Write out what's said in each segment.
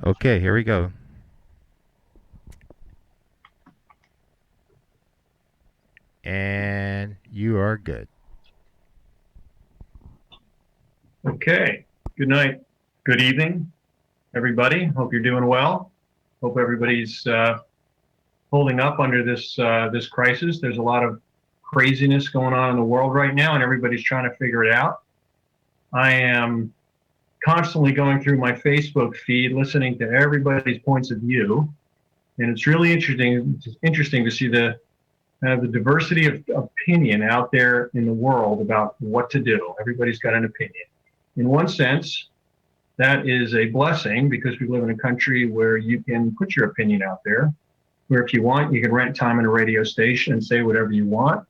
Okay, here we go. And you are good. Okay. Good night. Good evening, everybody. Hope you're doing well. Hope everybody's holding up under this crisis. There's a lot of craziness going on in the world right now, and everybody's trying to figure it out. I am constantly going through my Facebook feed, listening to everybody's points of view, and it's really interesting to see the diversity of opinion out there in the world about what to do. Everybody's got an opinion. In one sense, that is a blessing because we live in a country where you can put your opinion out there, where if you want, you can rent time in a radio station and say whatever you want.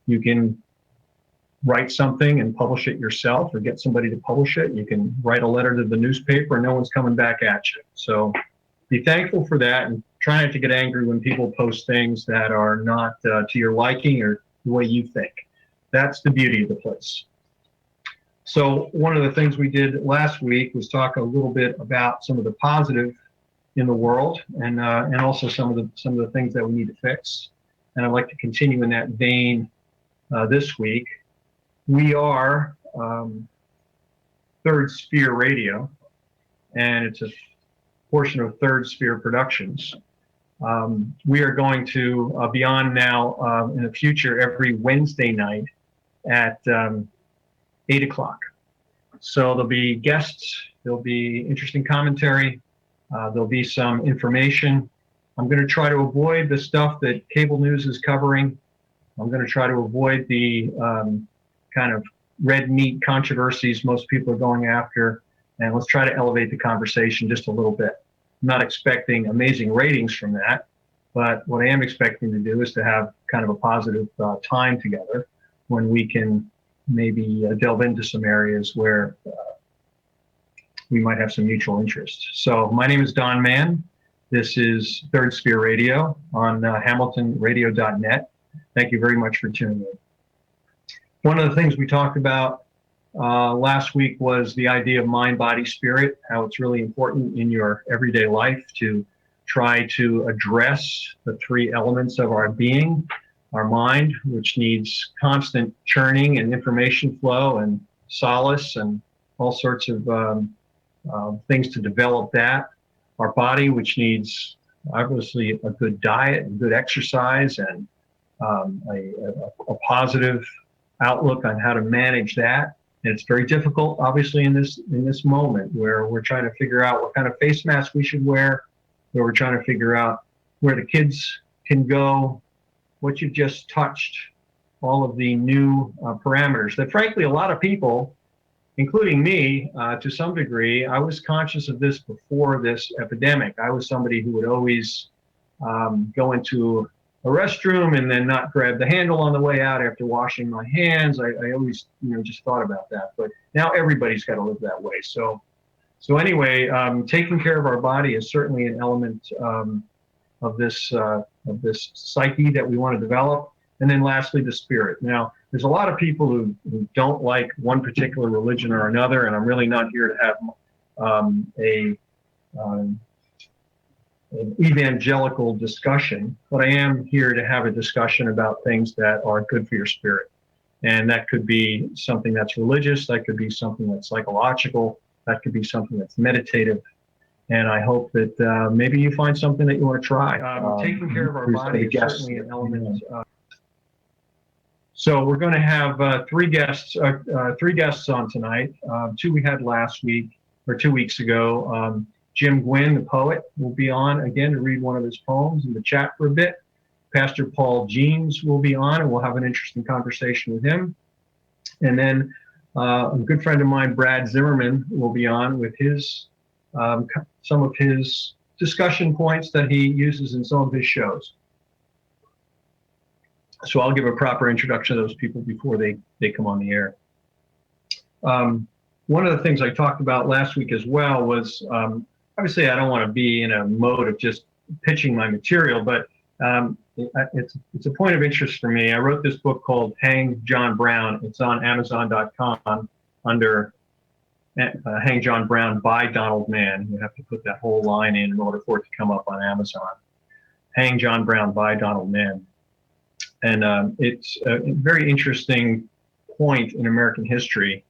You can write something and publish it yourself or get somebody to publish it. You can write a letter to the newspaper and no one's coming back at you. So be thankful for that and try not to get angry when people post things that are not to your liking or the way you think. That's the beauty of the place. So one of the things we did last week was talk a little bit about some of the positive in the world and also some of the things that we need to fix. And I'd like to continue in that vein this week. We are Third Sphere Radio, and it's a portion of Third Sphere Productions. We are going to be on now in the future every Wednesday night at 8 o'clock. So there'll be guests, there'll be interesting commentary, there'll be some information. I'm going to try to avoid the stuff that cable news is covering. I'm going to try to avoid the kind of red meat controversies most people are going after, and let's try to elevate the conversation just a little bit. I'm not expecting amazing ratings from that, but what I am expecting to do is to have kind of a positive time together when we can maybe delve into some areas where we might have some mutual interest. So my name is Don Mann. This is Third Sphere Radio on hamiltonradio.net. Thank you very much for tuning in. One of the things we talked about last week was the idea of mind, body, spirit, how it's really important in your everyday life to try to address the three elements of our being. Our mind, which needs constant churning and information flow and solace and all sorts of things to develop that. Our body, which needs obviously a good diet and good exercise and a positive outlook on how to manage that. And it's very difficult, obviously, in this moment where we're trying to figure out what kind of face mask we should wear, where we're trying to figure out where the kids can go, what you've just touched, all of the new parameters that, frankly, a lot of people, including me, to some degree, I was conscious of this before this epidemic. I was somebody who would always go into a restroom and then not grab the handle on the way out after washing my hands. I always, just thought about that. But now everybody's got to live that way. So anyway, taking care of our body is certainly an element of this psyche that we want to develop. And then lastly, the spirit. Now, there's a lot of people who don't like one particular religion or another, and I'm really not here to have an evangelical discussion, but I am here to have a discussion about things that are good for your spirit. And that could be something that's religious, that could be something that's psychological, that could be something that's meditative. And I hope that maybe you find something that you want to try. Taking care of our body is certainly an element. So we're going to have three guests on tonight. Two we had last week or 2 weeks ago. Jim Gwyn, the poet, will be on again to read one of his poems and to chat for a bit. Pastor Paul Jeans will be on, and we'll have an interesting conversation with him. And then a good friend of mine, Brad Zimmerman, will be on with his some of his discussion points that he uses in some of his shows. So I'll give a proper introduction to those people before they come on the air. One of the things I talked about last week as well was, obviously I don't want to be in a mode of just pitching my material, but it's a point of interest for me. I wrote this book called Hang John Brown. It's on Amazon.com under Hang John Brown by Donald Mann. You have to put that whole line in order for it to come up on Amazon. Hang John Brown by Donald Mann. And it's a very interesting point in American history.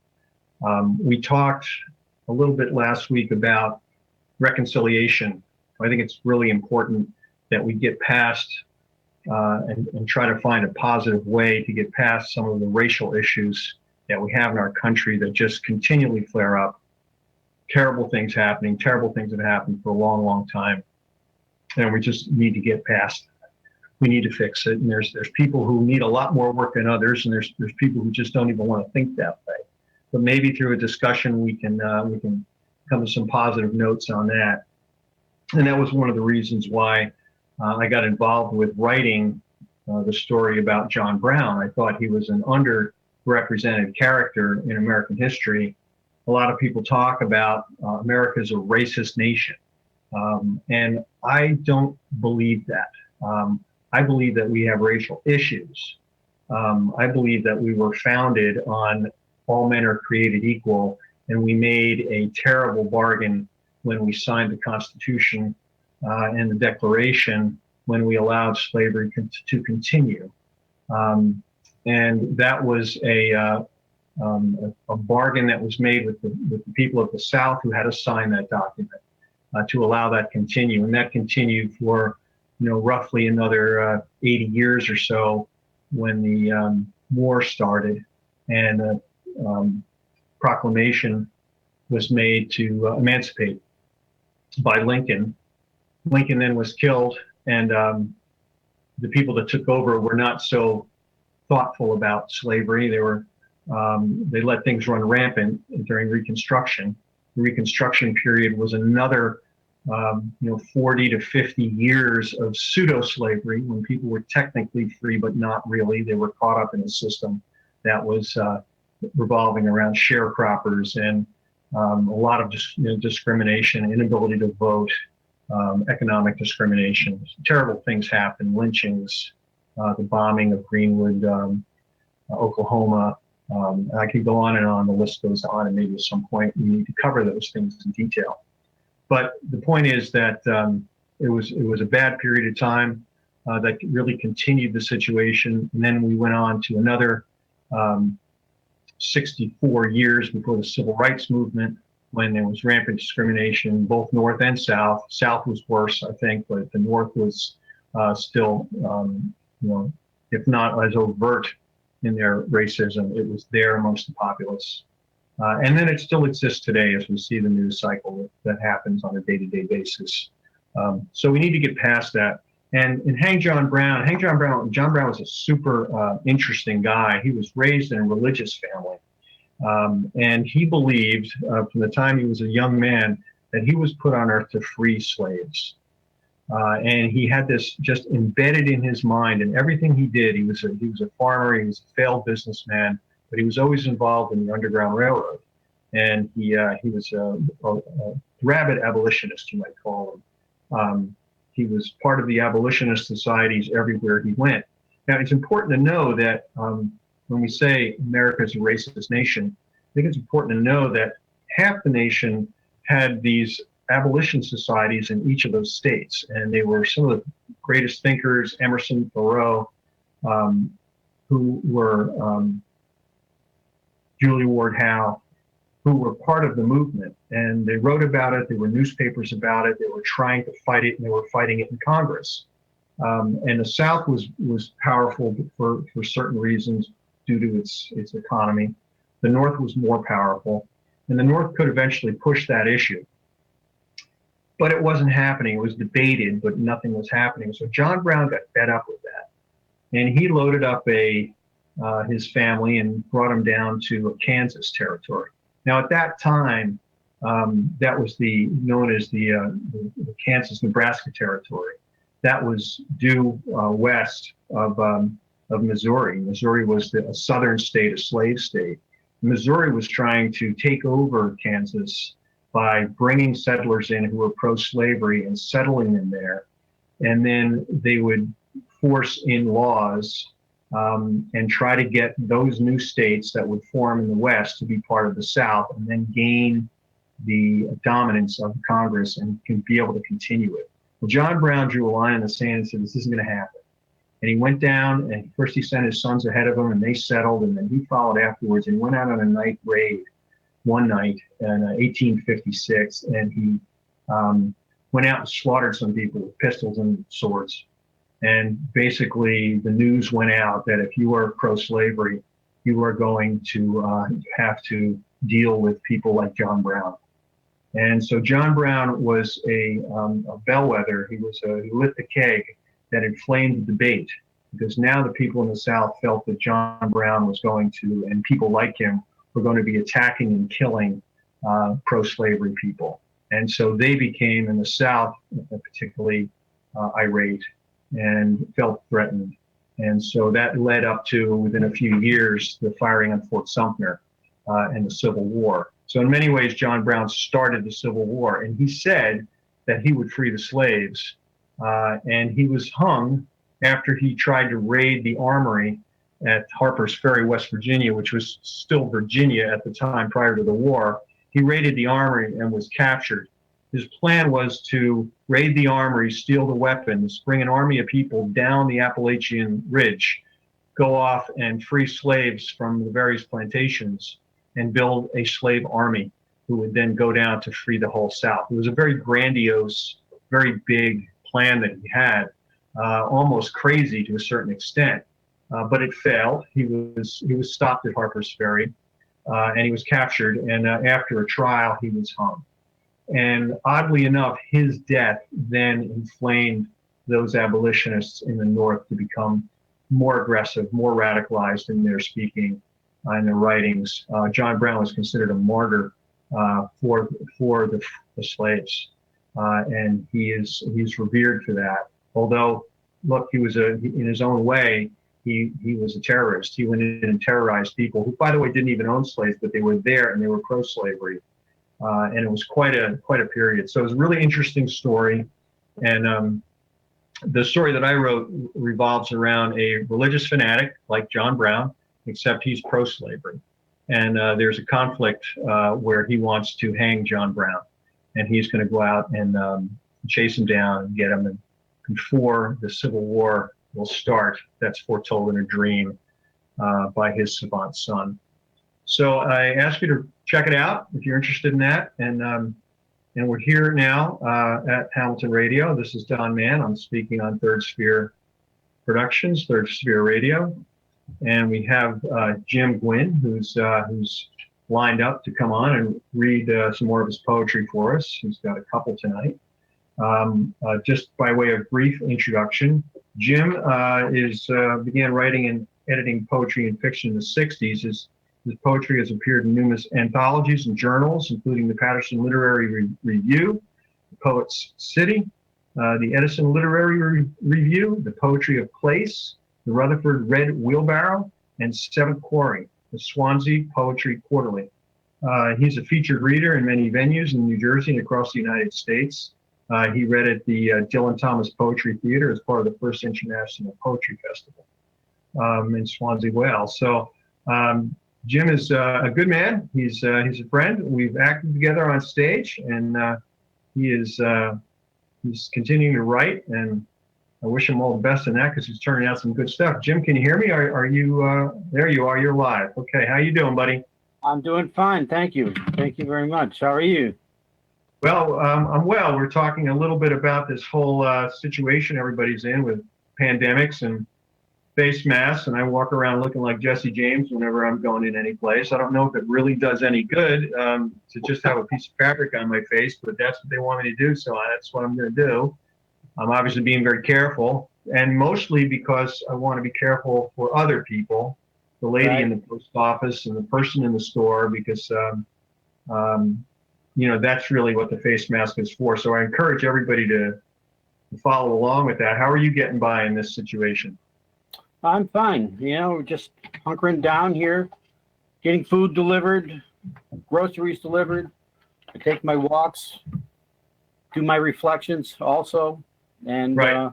We talked a little bit last week about reconciliation. I think it's really important that we get past and try to find a positive way to get past some of the racial issues that we have in our country that just continually flare up. Terrible things happening, terrible things have happened for a long, long time. And we just need to get past that. We need to fix it. And there's people who need a lot more work than others, and there's people who just don't even want to think that way. But maybe through a discussion we can come to some positive notes on that. And that was one of the reasons why I got involved with writing the story about John Brown. I thought he was an underrepresented character in American history. A lot of people talk about America as a racist nation. And I don't believe that. I believe that we have racial issues. I believe that we were founded on all men are created equal, and we made a terrible bargain when we signed the Constitution and the Declaration when we allowed slavery to continue. And that was a bargain that was made with the people of the South who had to sign that document to allow that continue. And that continued for, roughly another 80 years or so when the war started and a proclamation was made to emancipate by Lincoln. Lincoln then was killed, and the people that took over were not so thoughtful about slavery. They let things run rampant during Reconstruction. The Reconstruction period was another 40 to 50 years of pseudo-slavery when people were technically free, but not really. They were caught up in a system that was revolving around sharecroppers and a lot of discrimination, inability to vote, economic discrimination. Terrible things happened, lynchings, the bombing of Greenwood, Oklahoma. I could go on and on, the list goes on, and maybe at some point we need to cover those things in detail. But the point is that it was a bad period of time that really continued the situation. And then we went on to another 64 years before the Civil Rights Movement, when there was rampant discrimination, both North and South. South was worse, I think, but the North was still, if not as overt in their racism, it was there amongst the populace. And then it still exists today as we see the news cycle that happens on a day-to-day basis. So we need to get past that. And John Brown was a super interesting guy. He was raised in a religious family. And he believed from the time he was a young man that he was put on earth to free slaves. And he had this just embedded in his mind, and everything he did. He was a farmer, he was a failed businessman, but he was always involved in the Underground Railroad. And he was a rabid abolitionist, you might call him. He was part of the abolitionist societies everywhere he went. Now, it's important to know that when we say America is a racist nation, I think it's important to know that half the nation had these abolition societies in each of those states, and they were some of the greatest thinkers, Emerson, Thoreau, who were Julia Ward Howe, who were part of the movement, and they wrote about it. There were newspapers about it. They were trying to fight it, and they were fighting it in Congress. And the South was powerful for certain reasons due to its economy. The North was more powerful, and the North could eventually push that issue. But it wasn't happening. It was debated, but nothing was happening. So John Brown got fed up with that, and he loaded up his family and brought them down to Kansas territory. Now, at that time, that was known as the Kansas-Nebraska territory. That was due west of Missouri. Missouri was a southern state, a slave state. Missouri was trying to take over Kansas by bringing settlers in who were pro-slavery and settling them there. And then they would force in laws and try to get those new states that would form in the West to be part of the South, and then gain the dominance of Congress and can be able to continue it. Well, John Brown drew a line in the sand and said, this isn't going to happen. And he went down, and first he sent his sons ahead of him, and they settled, and then he followed afterwards and went out on a night raid one night in 1856, and he went out and slaughtered some people with pistols and swords. And basically, the news went out that if you are pro-slavery, you are going to have to deal with people like John Brown. And so John Brown was a bellwether. He lit the keg that inflamed the debate, because now the people in the South felt that John Brown was going to, and people like him, were going to be attacking and killing pro-slavery people. And so they became, in the South, particularly irate and felt threatened. And so that led up to, within a few years, the firing on Fort Sumter and the Civil War. So in many ways, John Brown started the Civil War, and he said that he would free the slaves. And he was hung after he tried to raid the armory at Harper's Ferry, West Virginia, which was still Virginia at the time prior to the war. He raided the armory and was captured. His plan was to raid the armory, steal the weapons, bring an army of people down the Appalachian Ridge, go off and free slaves from the various plantations, and build a slave army who would then go down to free the whole South. It was a very grandiose, very big plan that he had, almost crazy to a certain extent, but it failed. He was stopped at Harper's Ferry, and he was captured, and after a trial, he was hung. And oddly enough, his death then inflamed those abolitionists in the North to become more aggressive, more radicalized in their speaking and their writings. John Brown was considered a martyr for the slaves, and he's revered for that. Although, look, he was in his own way, he was a terrorist. He went in and terrorized people who, by the way, didn't even own slaves, but they were there and they were pro-slavery. And it was quite a period. So it was a really interesting story. And the story that I wrote revolves around a religious fanatic like John Brown, except he's pro-slavery. And there's a conflict where he wants to hang John Brown. And he's going to go out and chase him down and get him. And before the Civil War will start, that's foretold in a dream by his savant son. So I ask you to check it out if you're interested in that. And we're here now at Hamilton Radio. This is Don Mann. I'm speaking on Third Sphere Productions, Third Sphere Radio. And we have Jim Gwyn, who's lined up to come on and read some more of his poetry for us. He's got a couple tonight. Just by way of brief introduction, Jim began writing and editing poetry and fiction in the 60s. His poetry has appeared in numerous anthologies and journals, including the Patterson Literary Review, the Poet's City, the Edison Literary Review, the Poetry of Place, the Rutherford Red Wheelbarrow, and Seventh Quarry, the Swansea Poetry Quarterly. He's a featured reader in many venues in New Jersey and across the United States. He read at the Dylan Thomas Poetry Theater as part of the first International Poetry Festival in Swansea, Wales. So Jim is a good man. He's a friend. We've acted together on stage, and he's continuing to write. And I wish him all the best in that, because he's turning out some good stuff. Jim, can you hear me? Are you there? You are. You're live. Okay. How you doing, buddy? I'm doing fine. Thank you. Thank you very much. How are you? Well, I'm well. We're talking a little bit about this whole situation everybody's in with pandemics and face masks, and I walk around looking like Jesse James whenever I'm going in any place. I don't know if it really does any good to just have a piece of fabric on my face, but that's what they want me to do, so that's what I'm going to do. I'm obviously being very careful, and mostly because I want to be careful for other people, the lady Right. in the post office and the person in the store, because that's really what the face mask is for. So I encourage everybody to follow along with that. How are you getting by in this situation? I'm fine. We're just hunkering down here, getting food delivered, groceries delivered. I take my walks, do my reflections also. And, Right.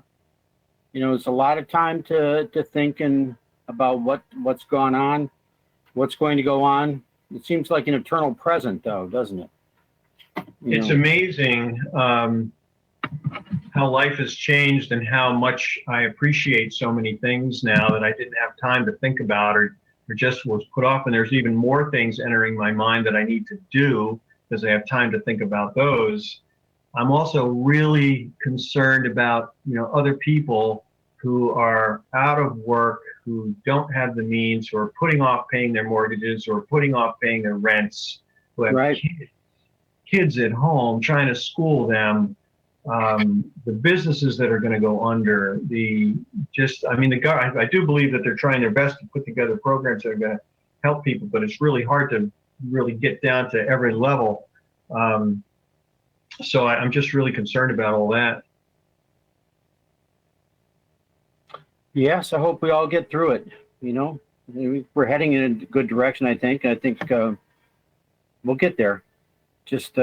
it's a lot of time to think and about what's gone on, what's going to go on. It seems like an eternal present, though, doesn't it? It's amazing how life has changed and how much I appreciate so many things now that I didn't have time to think about or just was put off. And there's even more things entering my mind that I need to do because I have time to think about those. I'm also really concerned about, other people who are out of work, who don't have the means, who are putting off paying their mortgages or putting off paying their rents, who have Right. kids at home, trying to school them, the businesses that are going to go under, I do believe that they're trying their best to put together programs that are going to help people, but it's really hard to really get down to every level. So I'm just really concerned about all that. Yes, I hope we all get through it. We're heading in a good direction, I think. I think we'll get there. Just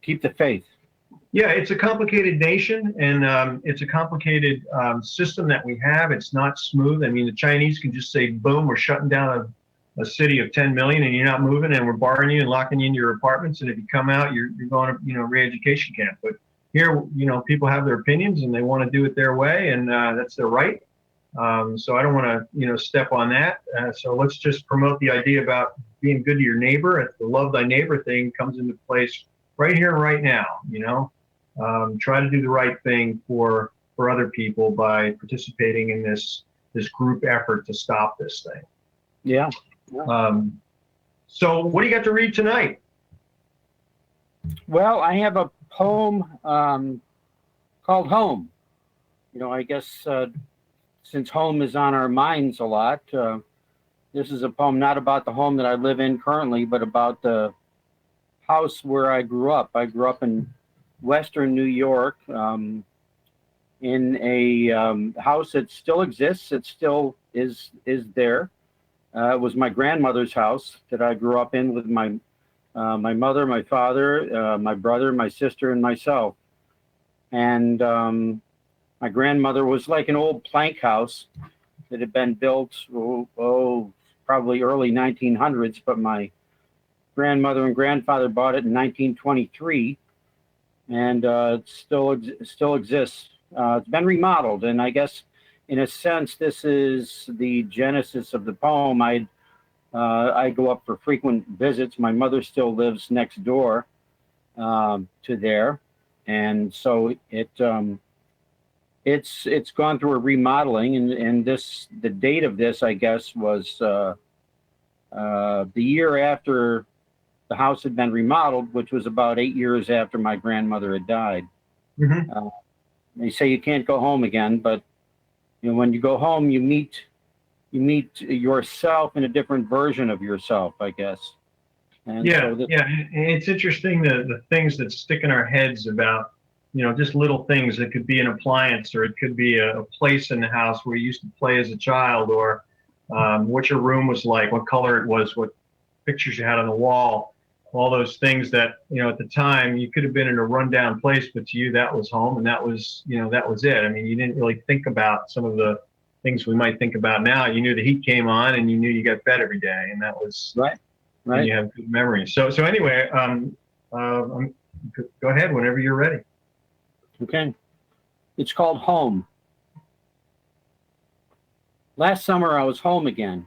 keep the faith. Yeah, it's a complicated nation, and it's a complicated system that we have. It's not smooth. I mean, the Chinese can just say, boom, we're shutting down a city of 10 million and you're not moving, and we're barring you and locking you into your apartments. And if you come out, you're going to, re-education camp. But here, people have their opinions and they want to do it their way, and that's their right. So I don't want to, step on that. So let's just promote the idea about being good to your neighbor. The love thy neighbor thing comes into place right here, right now. Try to do the right thing for other people by participating in this group effort to stop this thing. Yeah. So what do you got to read tonight? Well, I have a poem called Home. I guess since home is on our minds a lot, this is a poem not about the home that I live in currently, but about the house where I grew up. I grew up in Western New York, in a house that still exists. It still is there. It was my grandmother's house that I grew up in with my mother, my father, my brother, my sister, and myself. And my grandmother was like an old plank house that had been built, probably early 1900s, but my grandmother and grandfather bought it in 1923, and it still exists. It's been remodeled, and I guess in a sense this is the genesis of the poem. I go up for frequent visits. My mother still lives next door to there, and so it's gone through a remodeling, and the date of this, I guess, was the year after the house had been remodeled, which was about 8 years after my grandmother had died. Mm-hmm. They say you can't go home again, but when you go home, you meet yourself in a different version of yourself, I guess. And yeah. And it's interesting the things that stick in our heads about, just little things. It could be an appliance, or it could be a place in the house where you used to play as a child, or what your room was like, what color it was, what pictures you had on the wall. All those things that, at the time you could have been in a rundown place, but to you that was home, and that was it. I mean, you didn't really think about some of the things we might think about now. You knew the heat came on, and you knew you got fed every day, and that was right. And you have good memories. So anyway, go ahead whenever you're ready. Okay. It's called Home. Last summer I was home again,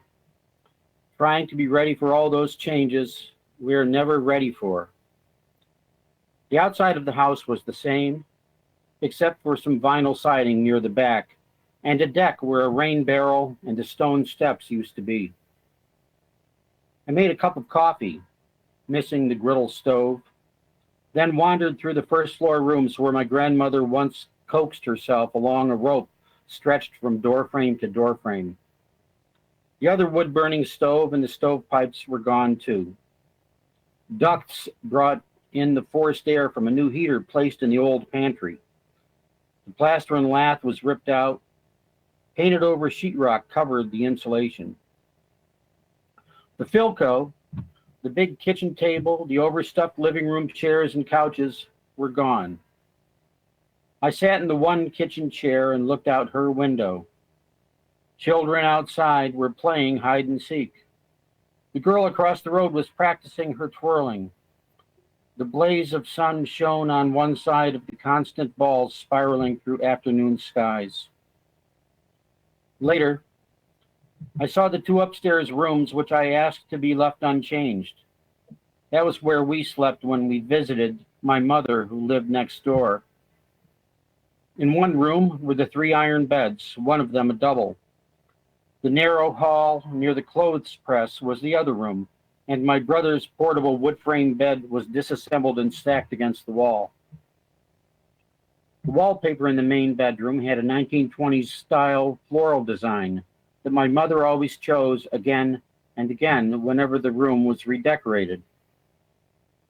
trying to be ready for all those changes we are never ready for. The outside of the house was the same, except for some vinyl siding near the back and a deck where a rain barrel and the stone steps used to be. I made a cup of coffee, missing the griddle stove, then wandered through the first floor rooms where my grandmother once coaxed herself along a rope stretched from doorframe to doorframe. The other wood-burning stove and the stovepipes were gone too. Ducts brought in the forced air from a new heater placed in the old pantry. The plaster and lath was ripped out. Painted over sheetrock covered the insulation. The Philco, the big kitchen table, the overstuffed living room chairs and couches were gone. I sat in the one kitchen chair and looked out her window. Children outside were playing hide and seek. The girl across the road was practicing her twirling. The blaze of sun shone on one side of the constant balls spiraling through afternoon skies. Later, I saw the two upstairs rooms, which I asked to be left unchanged. That was where we slept when we visited my mother, who lived next door. In one room were the three iron beds, one of them a double. The narrow hall near the clothes press was the other room, and my brother's portable wood frame bed was disassembled and stacked against the wall. The wallpaper in the main bedroom had a 1920s style floral design that my mother always chose again and again whenever the room was redecorated.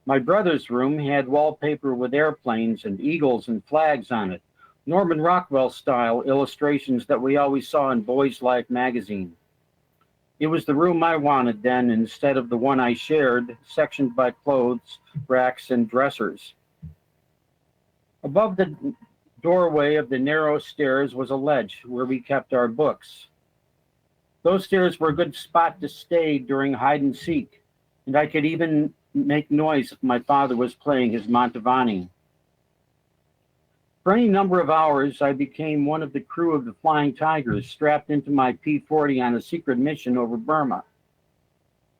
My brother's room had wallpaper with airplanes and eagles and flags on it, Norman Rockwell style illustrations that we always saw in Boys Life magazine. It was the room I wanted then instead of the one I shared, sectioned by clothes, racks, and dressers. Above the doorway of the narrow stairs was a ledge where we kept our books. Those stairs were a good spot to stay during hide and seek, and I could even make noise if my father was playing his Mantovani. For any number of hours, I became one of the crew of the Flying Tigers, strapped into my P-40 on a secret mission over Burma.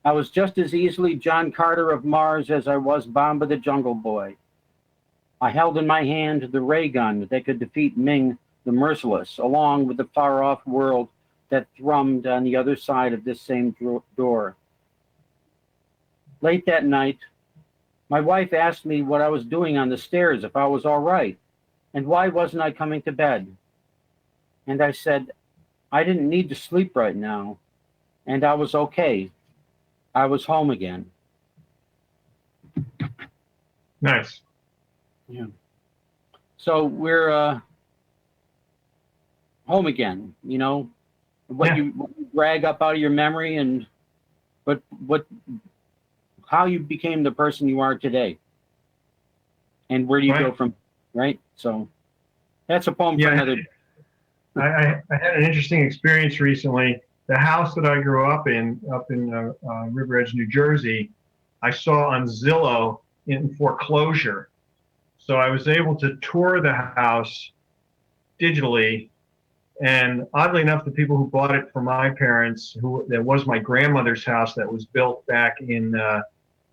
I was just as easily John Carter of Mars as I was Bomba the Jungle Boy. I held in my hand the ray gun that could defeat Ming the Merciless, along with the far-off world that thrummed on the other side of this same door. Late that night, my wife asked me what I was doing on the stairs, if I was all right, and why wasn't I coming to bed? And I said, I didn't need to sleep right now, and I was okay. I was home again. Nice. Yeah. So we're home again, you know, what you drag up out of your memory and how you became the person you are today. And where do you go from, right? So that's a poem for another. I had an interesting experience recently. The house that I grew up in River Edge, New Jersey, I saw on Zillow in foreclosure. So I was able to tour the house digitally. And oddly enough, the people who bought it for my parents, that was my grandmother's house that was built back in the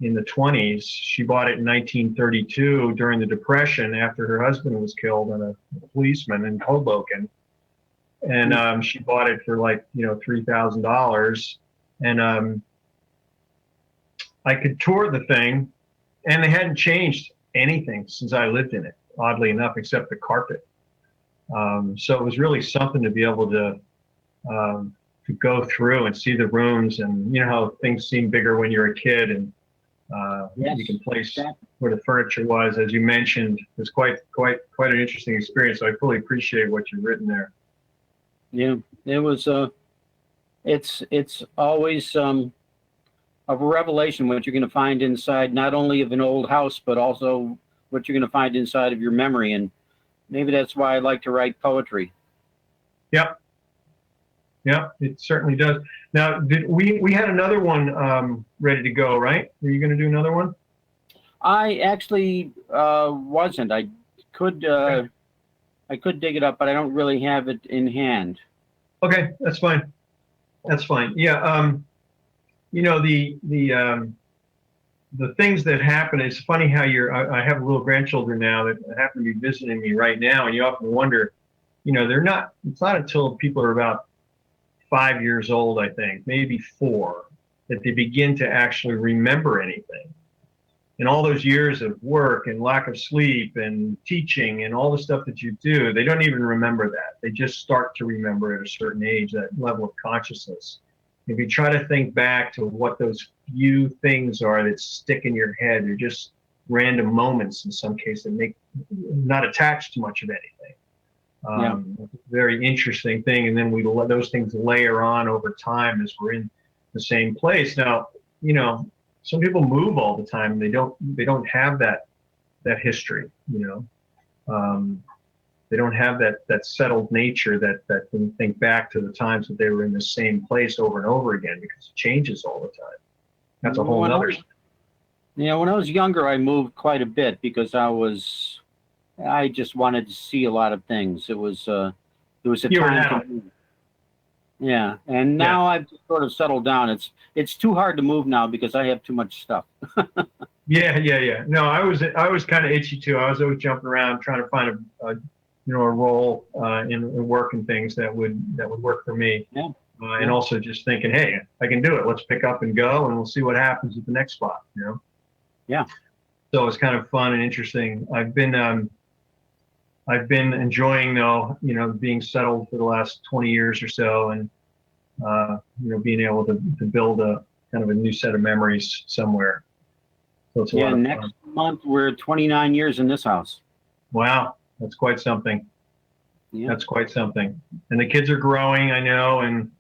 20s. She bought it in 1932 during the Depression after her husband was killed and a policeman in Hoboken. And she bought it for like, $3,000. And I could tour the thing, and they hadn't changed anything since I lived in it, oddly enough, except the carpet. So it was really something to be able to go through and see the rooms, and you know how things seem bigger when you're a kid, and you can place where the furniture was, as you mentioned. It was quite an interesting experience. So I fully appreciate what you've written there. Yeah, it was. It's always a revelation what you're going to find inside, not only of an old house, but also what you're going to find inside of your memory. And maybe that's why I like to write poetry. Yep. Yeah, it certainly does. Now, we had another one ready to go, right? Were you going to do another one? I actually wasn't. I could dig it up, but I don't really have it in hand. Okay, that's fine. That's fine. Yeah. The things that happen. It's funny how I have little grandchildren now that happen to be visiting me right now, and you often wonder, it's not until people are about 5 years old, I think, maybe 4, that they begin to actually remember anything. And all those years of work and lack of sleep and teaching and all the stuff that you do, they don't even remember that. They just start to remember at a certain age, that level of consciousness. If you try to think back to what those few things are that stick in your head, they're just random moments in some cases that make not attached to much of anything. Very interesting thing. And then we let those things layer on over time as we're in the same place. Now, some people move all the time. They don't have that history, They don't have that settled nature that can think back to the times that they were in the same place over and over again, because it changes all the time. That's a whole nother. When I was younger, I moved quite a bit because I just wanted to see a lot of things. It was a You were time now. to move. Yeah, and now I've sort of settled down. It's too hard to move now because I have too much stuff. Yeah. No, I was kind of itchy too. I was always jumping around trying to find a role in work and things that would work for me. Yeah. And also just thinking, hey, I can do it. Let's pick up and go, and we'll see what happens at the next spot. Yeah. So it's kind of fun and interesting. I've been enjoying, though, being settled for the last 20 years or so, and being able to build a kind of a new set of memories somewhere. So it's a lot of next fun. month we're 29 years in this house. Wow, that's quite something. Yeah. That's quite something. And the kids are growing, I know, and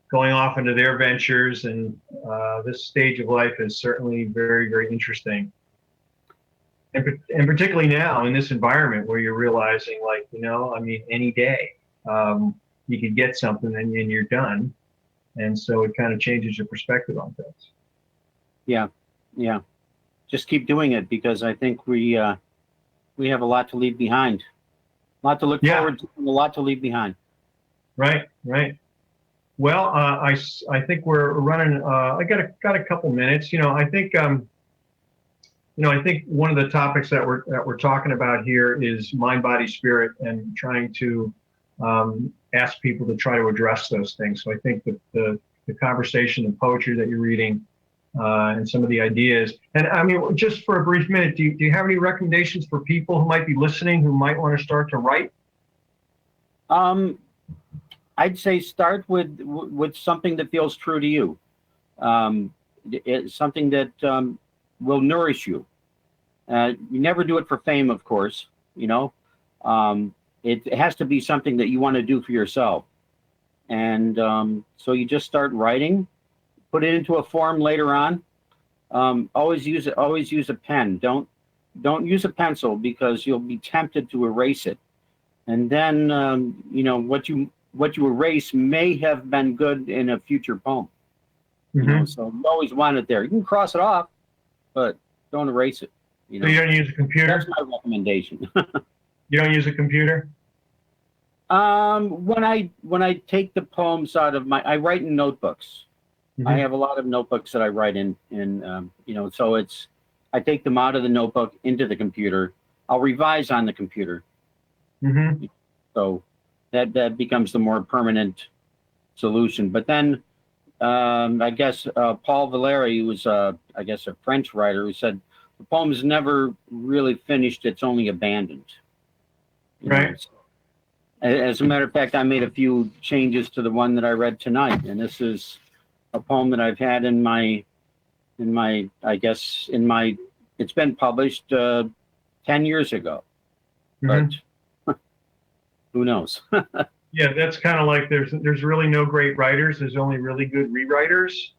going off into their ventures. And this stage of life is certainly very, very interesting. And particularly now in this environment where you're realizing, like, any day you could get something and you're done. And so it kind of changes your perspective on things. Yeah. Just keep doing it, because I think we have a lot to leave behind. A lot to look forward to, and a lot to leave behind. Right. Well, I think we're running. I got a couple minutes. I think one of the topics that we're talking about here is mind, body, spirit, and trying to ask people to try to address those things. So I think that the conversation, the poetry that you're reading, and some of the ideas. And I mean, just for a brief minute, do you have any recommendations for people who might be listening who might want to start to write? I'd say start with something that feels true to you. It's something that will nourish you. You never do it for fame, of course. It has to be something that you want to do for yourself. And so you just start writing, put it into a form later on. Always use a pen. Don't use a pencil, because you'll be tempted to erase it. And then what you erase may have been good in a future poem. So you always want it there. You can cross it off, but don't erase it. So you don't use a computer? That's my recommendation. You don't use a computer? When I take the poems out of I write in notebooks. Mm-hmm. I have a lot of notebooks that I write in, so I take them out of the notebook into the computer. I'll revise on the computer. Mm-hmm. So that becomes the more permanent solution. But then I guess Paul Valéry, who was a French writer, who said the poem is never really finished; it's only abandoned. Right. As a matter of fact, I made a few changes to the one that I read tonight, and this is a poem that I've had in my. It's been published 10 years ago, Mm-hmm. but who knows? Yeah, that's kind of like there's really no great writers. There's only really good rewriters.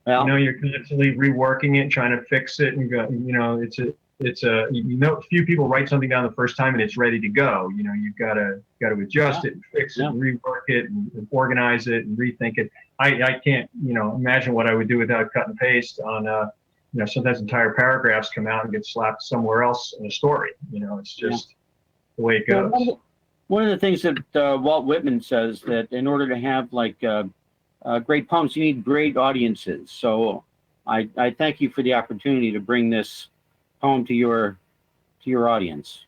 Well, you're constantly reworking it, trying to fix it, and go. Few people write something down the first time and it's ready to go. You've got to adjust it, and fix it, and rework it, and organize it, and rethink it. I can't imagine what I would do without cut and paste on. Sometimes entire paragraphs come out and get slapped somewhere else in a story. It's just the way it goes. One of the things that Walt Whitman says, that in order to have great poems, you need great audiences. So I thank you for the opportunity to bring this poem to your audience.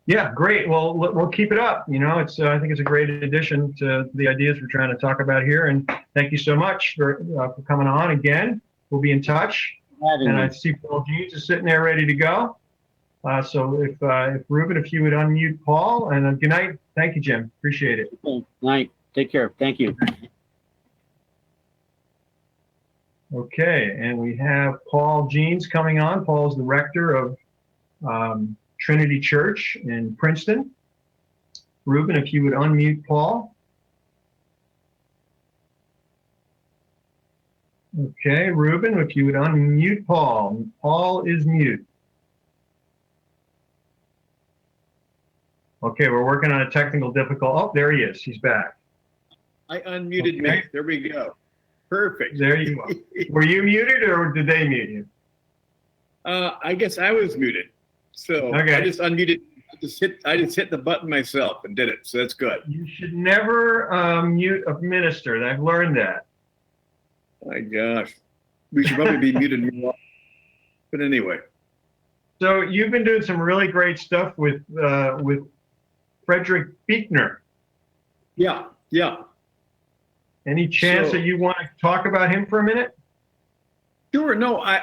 Yeah, great. Well, we'll keep it up. It's I think it's a great addition to the ideas we're trying to talk about here. And thank you so much for coming on again. We'll be in touch. And I see Paul Jeans is sitting there ready to go. So if Ruben, if you would unmute Paul, and good night. Thank you, Jim. Appreciate it. Good night. Take care. Thank you. Okay, and we have Paul Jeans coming on. Paul's the rector of Trinity Church in Princeton. Ruben, if you would unmute Paul. Okay, Ruben, if you would unmute Paul. Paul is mute. Okay, we're working on a technical difficult. Oh, there he is. He's back. I unmuted Okay. me. There we go. Perfect. There you are. Were you muted or did they mute you? I guess I was muted. So Okay. I just unmuted. I just hit the button myself and did it. So that's good. You should never mute a minister. I've learned that. My gosh. We should probably be muted more. But anyway. So you've been doing some really great stuff with Frederick Buechner. Yeah. Yeah. Any chance So- that you want to talk about him for a minute? Sure. No, I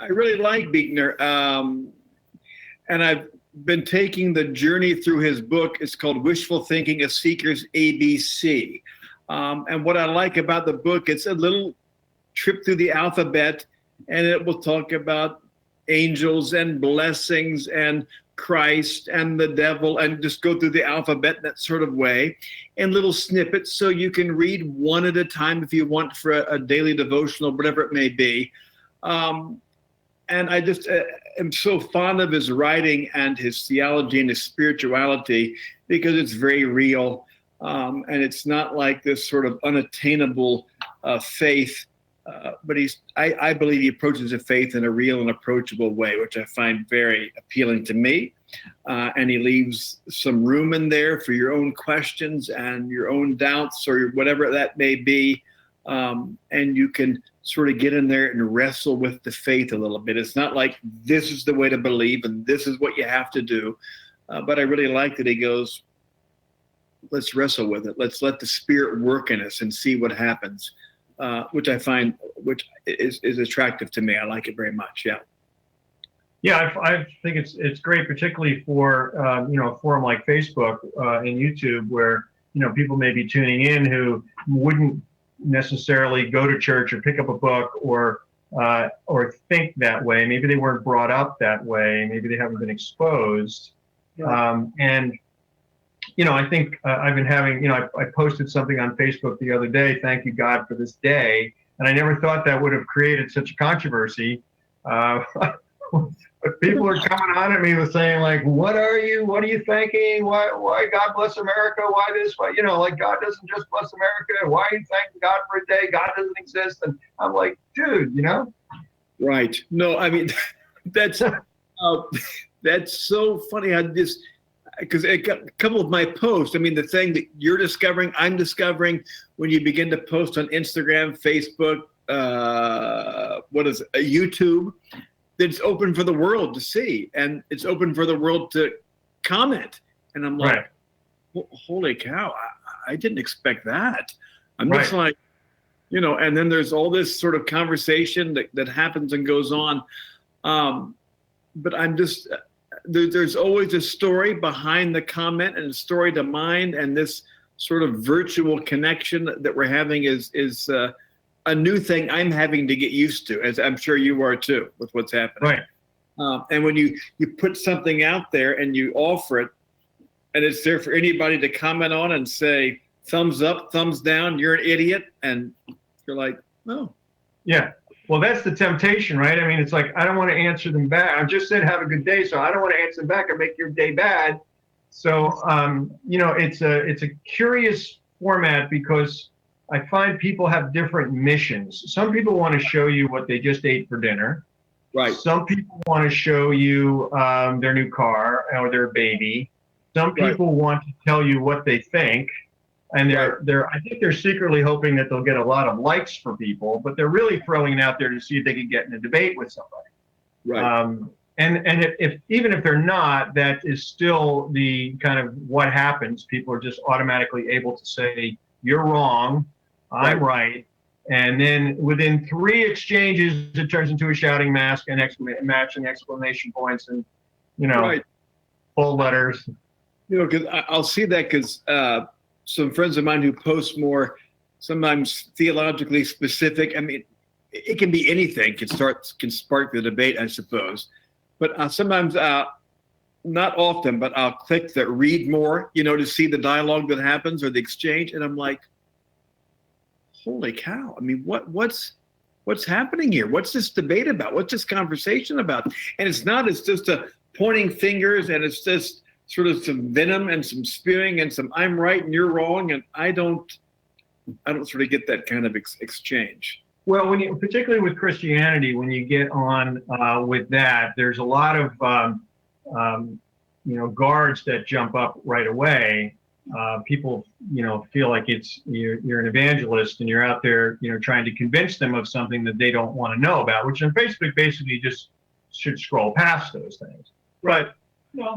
really like Buechner. And I've been taking the journey through his book. It's called Wishful Thinking, A Seeker's ABC. And what I like about the book, it's a little trip through the alphabet, and it will talk about angels and blessings and Christ and the devil, and just go through the alphabet in that sort of way, in little snippets, so you can read one at a time if you want for a daily devotional, whatever it may be. And I just am so fond of his writing and his theology and his spirituality, because it's very real. And it's not like this sort of unattainable faith, but I believe he approaches a faith in a real and approachable way, which I find very appealing to me. And he leaves some room in there for your own questions and your own doubts or whatever that may be. And you can sort of get in there and wrestle with the faith a little bit. It's not like this is the way to believe and this is what you have to do. But I really like that he goes, let's wrestle with it. Let's let the Spirit work in us and see what happens, which I find, which is attractive to me. I like it very much. Yeah. Yeah, I think it's great, particularly for a forum like Facebook and YouTube, where people may be tuning in who wouldn't necessarily go to church or pick up a book or think that way. Maybe they weren't brought up that way. Maybe they haven't been exposed. Yeah. And I think I've been having, I posted something on Facebook the other day, thank you God for this day. And I never thought that would have created such a controversy. But people are coming on at me with saying, like, what are you thanking? Why God bless America? Why this? Why, like, God doesn't just bless America. Why are you thanking God for a day? God doesn't exist. And I'm like, dude, Right. No, I mean, that's so funny how this, because a couple of my posts, I mean, the thing that you're discovering, I'm discovering when you begin to post on Instagram, Facebook, YouTube, it's open for the world to see, and it's open for the world to comment. And I'm like, right. Holy cow, I didn't expect that. I'm Right. just like, and then there's all this sort of conversation that happens and goes on. But I'm just, there's always a story behind the comment and a story to mind, and this sort of virtual connection that we're having is a new thing I'm having to get used to, as I'm sure you are too, with what's happening. Right. And when you put something out there and you offer it, and it's there for anybody to comment on and say, thumbs up, thumbs down, you're an idiot, and you're like, oh. Yeah. Well, that's the temptation, right? I mean, it's like, I don't want to answer them back. I just said have a good day, so I don't want to answer them back and make your day bad. So, it's a curious format, because I find people have different missions. Some people want to show you what they just ate for dinner. Right. Some people want to show you their new car or their baby. Some people want to tell you what they think. And I think they're secretly hoping that they'll get a lot of likes for people, but they're really throwing it out there to see if they can get in a debate with somebody. Right. And even if they're not, that is still the kind of what happens. People are just automatically able to say, you're wrong, I'm right. And then within 3 exchanges, it turns into a shouting match and matching exclamation points and, full letters. Because I'll see that, because some friends of mine who post more, sometimes theologically specific. I mean, it can be anything. Can spark the debate, I suppose. But sometimes, not often, but I'll click the read more, to see the dialogue that happens or the exchange, and I'm like, holy cow! I mean, what's happening here? What's this debate about? What's this conversation about? And it's just a pointing fingers, and it's just sort of some venom and some spewing and some I'm right and you're wrong, and I don't sort of get that kind of exchange. Well, particularly with Christianity, when you get on with that, there's a lot of guards that jump up right away. People feel like you're an evangelist and you're out there trying to convince them of something that they don't want to know about, which are basically just should scroll past those things. But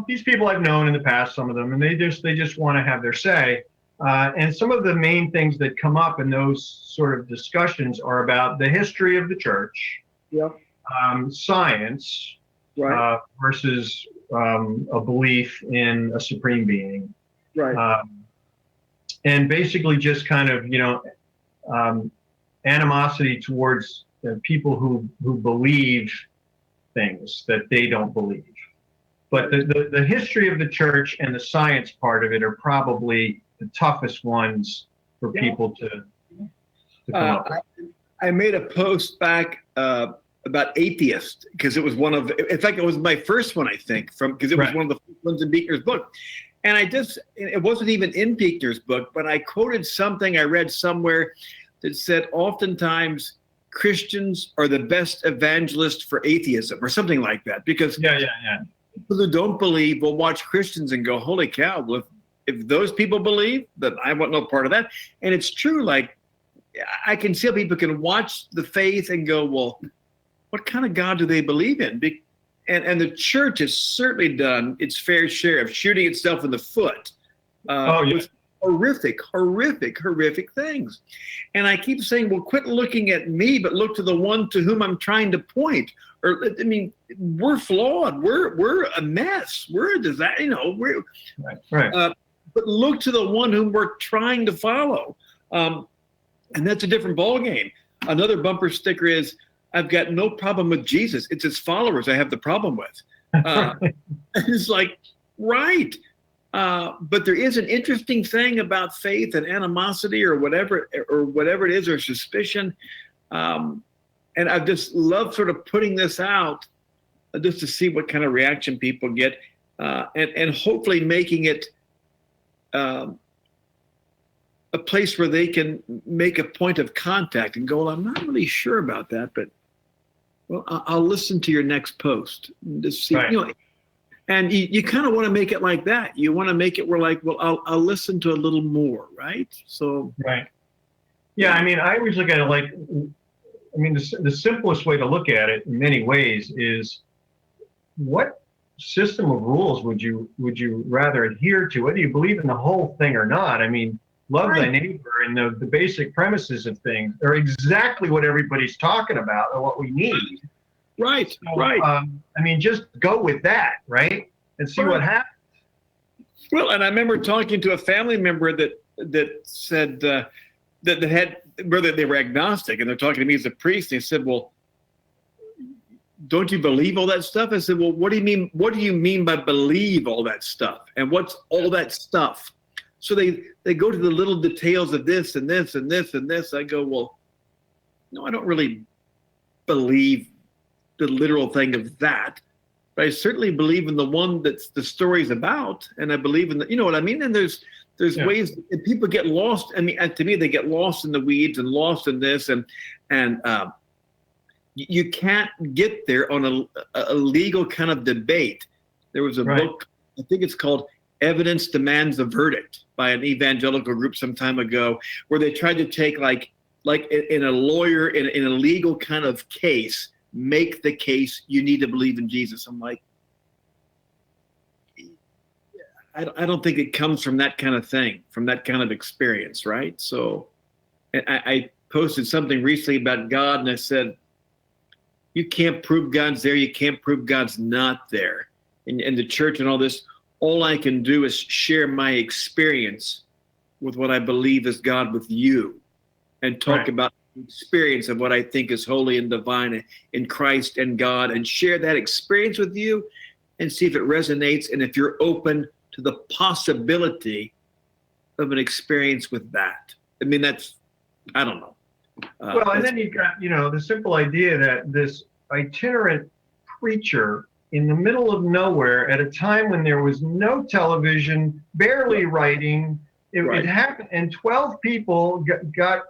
these people I've known in the past, some of them, and they just want to have their say. And some of the main things that come up in those sort of discussions are about the history of the church, science, Right. Versus a belief in a supreme being, Right. and basically just kind of animosity towards people who believe things that they don't believe. But the history of the church and the science part of it are probably the toughest ones for people to come up with. I made a post back about atheist because it was in fact, it was my first one, I think, because it was one of the first ones in Buechner's book. And it wasn't even in Buechner's book, but I quoted something I read somewhere that said, oftentimes Christians are the best evangelist for atheism or something like that. Because people who don't believe will watch Christians and go, holy cow, well, if those people believe, then I want no part of that. And it's true. Like, I can see how people can watch the faith and go, well, what kind of God do they believe in? And the church has certainly done its fair share of shooting itself in the foot with horrific things. And I keep saying, well, quit looking at me, but look to the one to whom I'm trying to point. Or, I mean, we're flawed. We're a mess. We're a disaster. But look to the one whom we're trying to follow. And that's a different ballgame. Another bumper sticker is, I've got no problem with Jesus. It's his followers I have the problem with. It's like, right. But there is an interesting thing about faith and animosity or whatever it is, or suspicion. And I just love sort of putting this out just to see what kind of reaction people get, and hopefully making it a place where they can make a point of contact and go, well, I'm not really sure about that, but well, I'll listen to your next post and just see, and you kind of want to make it like that. You want to make it where like, well, I'll listen to a little more. Right. So, right. Yeah. I mean, I always look at it like, the simplest way to look at it in many ways is, what system of rules would you rather adhere to, whether you believe in the whole thing or not? I mean, love thy neighbor and the basic premises of things are exactly what everybody's talking about or what we need. Right. So, right. Just go with that, right? And see what happens. Well, and I remember talking to a family member that said that had, whether they were agnostic, and they're talking to me as a priest. And they said, well, don't you believe all that stuff? I said, well, what do you mean? What do you mean by believe all that stuff? And what's all that stuff? So they go to the little details of this and this and this and this. I go, well, no, I don't really believe the literal thing of that, but I certainly believe in the one that's the story's about, and I believe in the, you know what I mean? And there's ways, and people get lost. I mean, to me, they get lost in the weeds and lost in this, and you can't get there on a legal kind of debate. There was a book, I think it's called Evidence Demands a Verdict, by an evangelical group some time ago, where they tried to take like in a lawyer in a legal kind of case, make the case you need to believe in Jesus. I'm like, I don't think it comes from that kind of thing, from that kind of experience, right? So I posted something recently about God, and I said, you can't prove God's there, you can't prove God's not there. And the church and all this, all I can do is share my experience with what I believe is God with you, and talk about the experience of what I think is holy and divine in Christ and God, and share that experience with you and see if it resonates, and if you're open to the possibility of an experience with that. I mean, that's, I don't know. Well, and then you've got, the simple idea that this itinerant preacher in the middle of nowhere at a time when there was no television, barely writing. It happened, and 12 people got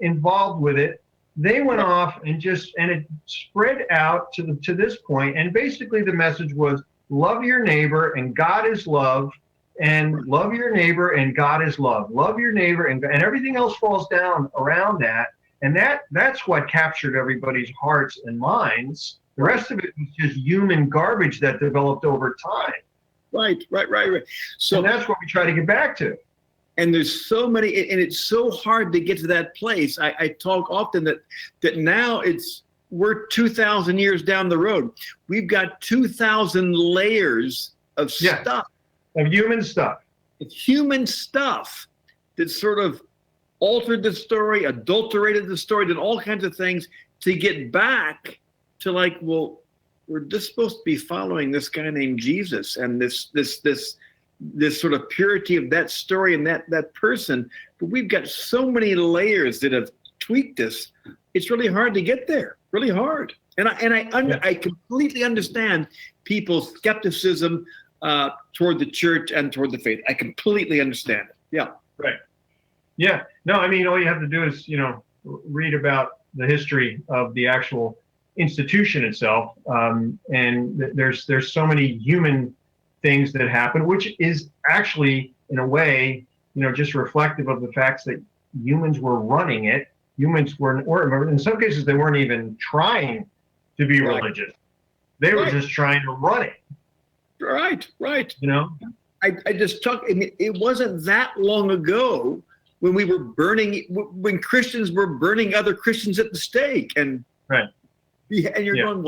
involved with it. They went off and it spread out to this point. And basically the message was love your neighbor and God is love, and love your neighbor and God is love. Love your neighbor and everything else falls down around that. And that's what captured everybody's hearts and minds. The rest of it was just human garbage that developed over time. Right. So and that's what we try to get back to. And there's so many, and it's so hard to get to that place. I talk often that now we're 2,000 years down the road. We've got 2,000 layers of stuff. Of human stuff. It's human stuff that sort of altered the story, adulterated the story, did all kinds of things to get back to like, well, we're just supposed to be following this guy named Jesus and this sort of purity of that story and that person. But we've got so many layers that have tweaked this. It's really hard to get there, really hard. And I completely understand people's skepticism toward the church and toward the faith. I completely understand it. Yeah. Right. Yeah. No, I mean, all you have to do is, read about the history of the actual institution itself. And there's so many human things that happen, which is actually, in a way, just reflective of the facts that humans were running it. Humans were, in some cases, they weren't even trying to be religious. They were just trying to run it. Right. I just talk. I mean, it wasn't that long ago when we were when Christians were burning other Christians at the stake, and you're going,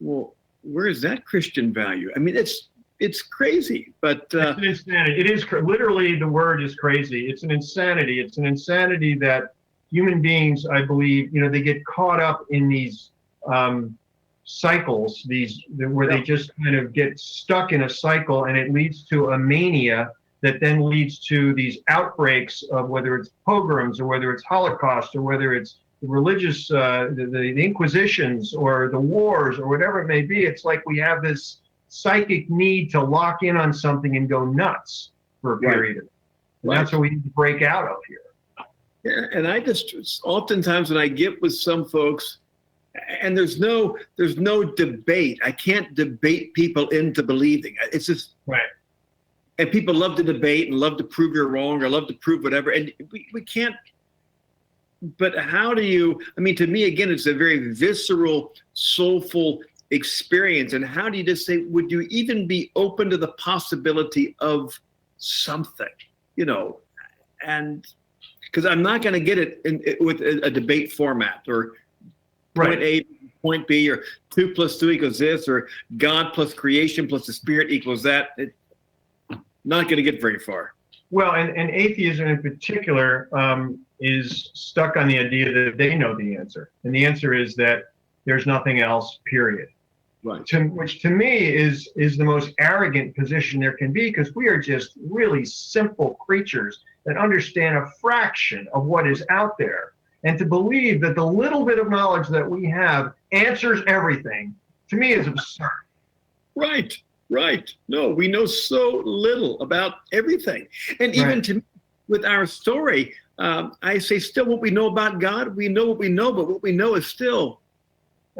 well, where is that Christian value? I mean, it's crazy, but it's an insanity. It is literally, the word is crazy. It's an insanity. It's an insanity that human beings, I believe, they get caught up in these cycles, where they just kind of get stuck in a cycle, and it leads to a mania that then leads to these outbreaks of whether it's pogroms or whether it's Holocaust or whether it's the religious, the Inquisitions or the wars or whatever it may be. It's like we have this psychic need to lock in on something and go nuts for a period of time. And that's what we need to break out of here. Yeah, and I just oftentimes when I get with some folks, and there's no debate. I can't debate people into believing. It's just and people love to debate and love to prove you're wrong or love to prove whatever. And we can't. But how do you? I mean, to me, again, it's a very visceral, soulful experience. And how do you just say, would you even be open to the possibility of something? And because I'm not going to get it with a debate format or point A, point B, or 2 + 2 = this, or God plus creation plus the Spirit equals that. Not going to get very far. Well, and atheism in particular is stuck on the idea that they know the answer. And the answer is that there's nothing else, period. Right. Which to me is the most arrogant position there can be, because we are just really simple creatures that understand a fraction of what is out there. And to believe that the little bit of knowledge that we have answers everything, to me, is absurd. Right. No, we know so little about everything. And even to me, with our story, I say still what we know about God, we know what we know, but what we know is still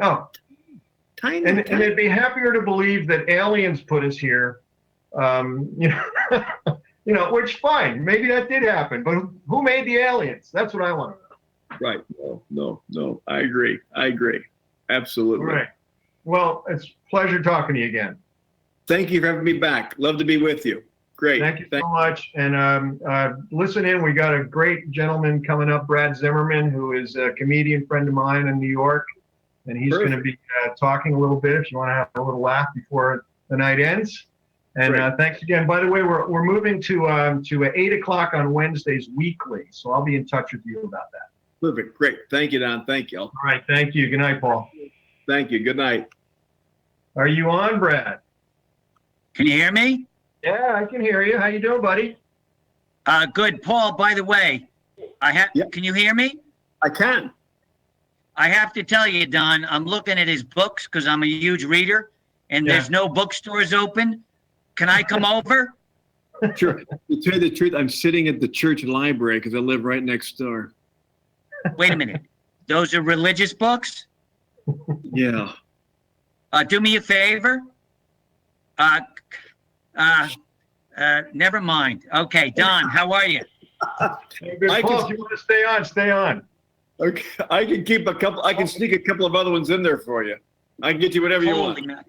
tiny. And they'd be happier to believe that aliens put us here, which fine, maybe that did happen, but who made the aliens? That's what I want to know. Right. No. I agree. Absolutely. All right. Well, it's a pleasure talking to you again. Thank you for having me back. Love to be with you. Great. Thank you so much. And listen in, we got a great gentleman coming up, Brad Zimmerman, who is a comedian friend of mine in New York. And he's going to be talking a little bit if you want to have a little laugh before the night ends. And thanks again. By the way, we're moving to 8 o'clock on Wednesdays weekly. So I'll be in touch with you about that. Perfect. Great. Thank you, Don. Thank you. All right. Thank you. Good night, Paul. Thank you. Good night. Are you on, Brad? Can you hear me? Yeah, I can hear you. How you doing, buddy? Good. Paul, by the way, can you hear me? I can. I have to tell you, Don, I'm looking at his books because I'm a huge reader, and Yeah. there's no bookstores open. Can I come over? Sure. To tell you the truth, I'm sitting at the church library because I live right next door. Wait a minute. Those are religious books? Yeah. Do me a favor. Never mind. Okay, Don, how are you? Hey, good I Paul, can- if you want to stay on, stay on. Okay. I can keep a couple. I can sneak a couple of other ones in there for you. I can get you whatever you want. Holy man.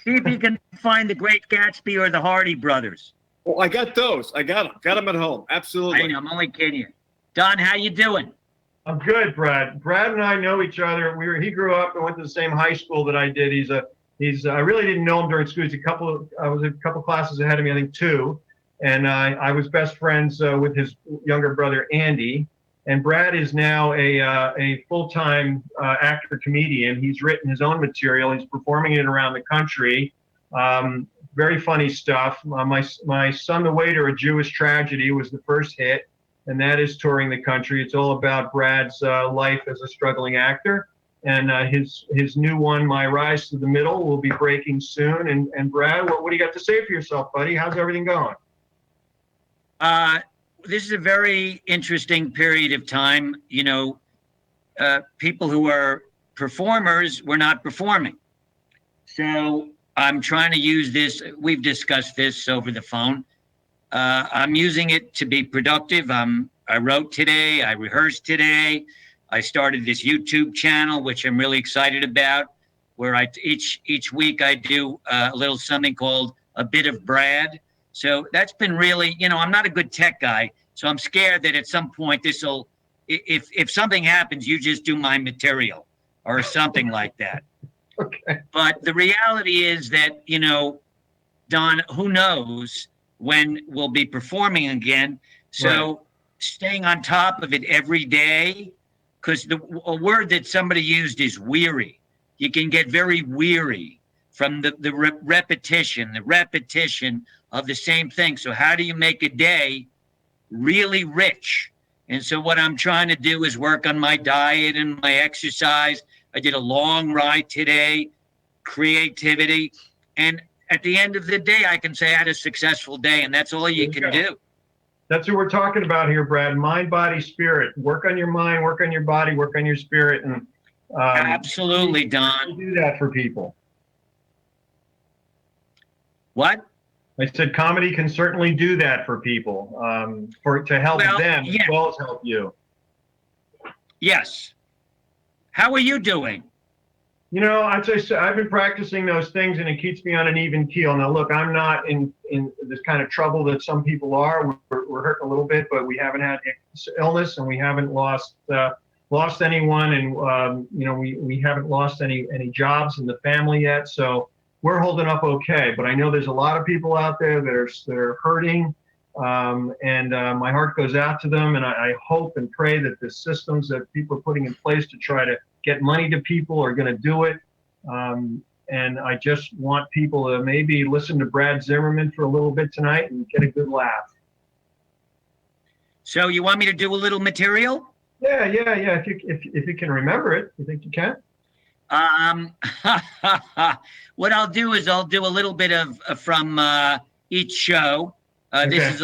See if you can find the Great Gatsby or the Hardy Brothers. Oh, I got those. I got them. Got them at home. Absolutely. I know, I'm only kidding you. Don, how you doing? I'm good, Brad. Brad and I know each other. He grew up and went to the same high school that I did. I really didn't know him during school. I was a couple classes ahead of me, I think 2. And I was best friends with his younger brother, Andy. And Brad is now a full-time actor comedian. He's written his own material. He's performing it around the country. Very funny stuff. My Son the Waiter, A Jewish Tragedy, was the first hit, and that is touring the country. It's all about Brad's life as a struggling actor. And his new one, My Rise to the Middle, will be breaking soon. And Brad, what do you got to say for yourself, buddy? How's everything going? This is a very interesting period of time. You know, people who are performers were not performing. So I'm trying to use this. We've discussed this over the phone. I'm using it to be productive. I wrote today. I rehearsed today. I started this YouTube channel, which I'm really excited about, where each week I do a little something called A Bit of Brad. So that's been really, I'm not a good tech guy, so I'm scared that at some point if something happens, you just do my material or something like that. Okay. But the reality is that, Don, who knows when we'll be performing again. So staying on top of it every day, because a word that somebody used is weary. You can get very weary from the repetition of the same thing. So how do you make a day really rich? And so what I'm trying to do is work on my diet and my exercise. I did a long ride today, creativity. And at the end of the day, I can say I had a successful day, and that's all you can do. That's what we're talking about here, Brad. Mind, body, spirit. Work on your mind, work on your body, work on your spirit. And Absolutely, Don. do that for people. What? I said comedy can certainly do that for people, to help them as well as help you. Yes. How are you doing? I'd say I've been practicing those things, and it keeps me on an even keel. Now, look, I'm not in this kind of trouble that some people are. We're hurting a little bit, but we haven't had illness, and we haven't lost anyone, and we haven't lost any jobs in the family yet. So we're holding up okay. But I know there's a lot of people out there that are hurting, and my heart goes out to them. And I hope and pray that the systems that people are putting in place to try to get money to people are going to do it. And I just want people to maybe listen to Brad Zimmerman for a little bit tonight and get a good laugh. So you want me to do a little material? Yeah. If you can remember it, you think you can? What I'll do is I'll do a little bit of from each show. This is